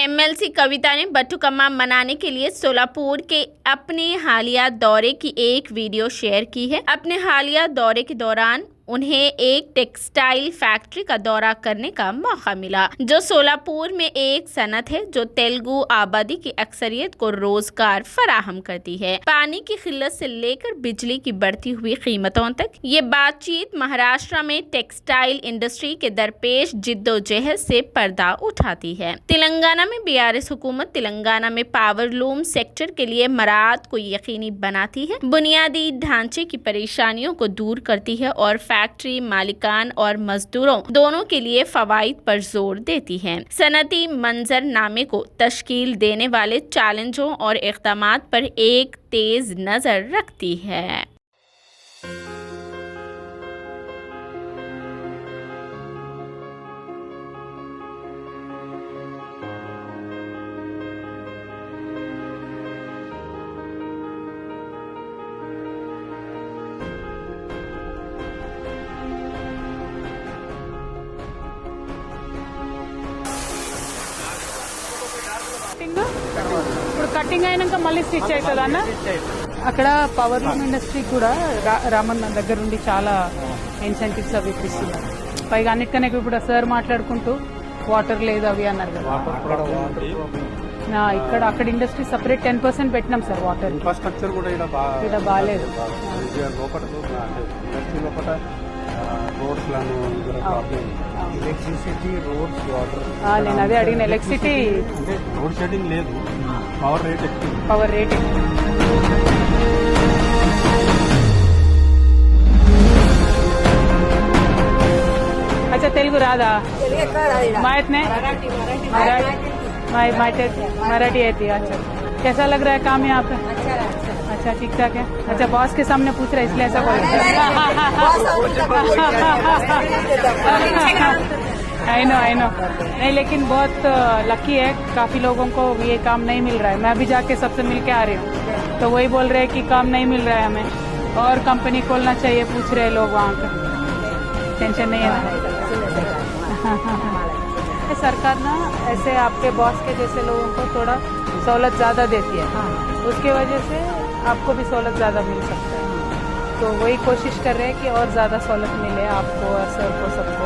MLC कविता ने बथुकम्मा मनाने के लिए सोलापुर के अपने हालिया दौरे की एक वीडियो शेयर की है। अपने हालिया दौरे के दौरान उन्हें एक टेक्सटाइल फैक्ट्री का दौरा करने का मौका मिला, जो सोलापुर में एक सनत है जो तेलुगु आबादी की अक्सरियत को रोजगार फराहम करती है। पानी की किल्लत से लेकर बिजली की बढ़ती हुई कीमतों तक ये बातचीत महाराष्ट्र में टेक्सटाइल इंडस्ट्री के दरपेश जिद्दोजहद से पर्दा उठाती है। तेलंगाना में बीआरएस हुकूमत तेलंगाना में पावरलूम सेक्टर के लिए मराद को यकीनी बनाती है, बुनियादी ढांचे की परेशानियों को दूर करती है और फैक्ट्री मालिकान और मजदूरों दोनों के लिए फवाइद पर जोर देती है। सनती मंजरनामे को तश्कील देने वाले चैलेंजों और इक़दामात पर एक तेज नजर रखती है। ఇప్పుడు కటింగ్ అయినాక మళ్ళీ స్టిచ్ అవుతుంది అన్న. అక్కడ పవర్ లూమ్ ఇండస్ట్రీ కూడా రామన్న దగ్గర నుండి చాలా ఇన్సెంటివ్స్ అవి ఇప్పిస్తున్నారు. పైగా అన్నిటికన్నా ఇప్పుడు సార్ మాట్లాడుకుంటూ వాటర్ లేదు అవి అన్నారు కదా. ఇక్కడ అక్కడ ఇండస్ట్రీ సపరేట్ 10% పెట్టినాం సార్. వాటర్ ఇన్ఫ్రాస్ట్రక్చర్ కూడా ఇక్కడ బాగాలేదు. ఎలక్ట్రిసిటీ రోడ్స్ వాటర్ నేను అదే అడిగిన. ఎలక్ట్రిసిటీ అంటే రోడ్ షెడ్డింగ్ లేదు, పవర్ రేట్ ఎక్కువ. अच्छा तेलुगु राधा मायत ने मराठी आती. अच्छा कैसा लग रहा है काम यहाँ पे? अच्छा ठीक ठाक है. अच्छा बॉस के सामने पूछ रहा है इसलिए ऐसा बोल रहा है. आई नो नहीं, लेकिन बहुत लकी है. काफी लोगों को ये काम नहीं मिल रहा है. मैं अभी जाके सबसे मिल के आ रही हूँ, तो वही बोल रहे हैं कि काम नहीं मिल रहा है हमें और कंपनी खोलना चाहिए, पूछ रहे लोग वहाँ का. टेंशन नहीं है ना. सरकार ना ऐसे आपके बॉस के जैसे लोगों को थोड़ा सहूलत ज़्यादा देती है, उसके वजह से आपको भी सहूलत ज़्यादा मिल सकता है. तो वही कोशिश कर रहे हैं कि और ज़्यादा सहूलत मिले आपको, सर को, सबको.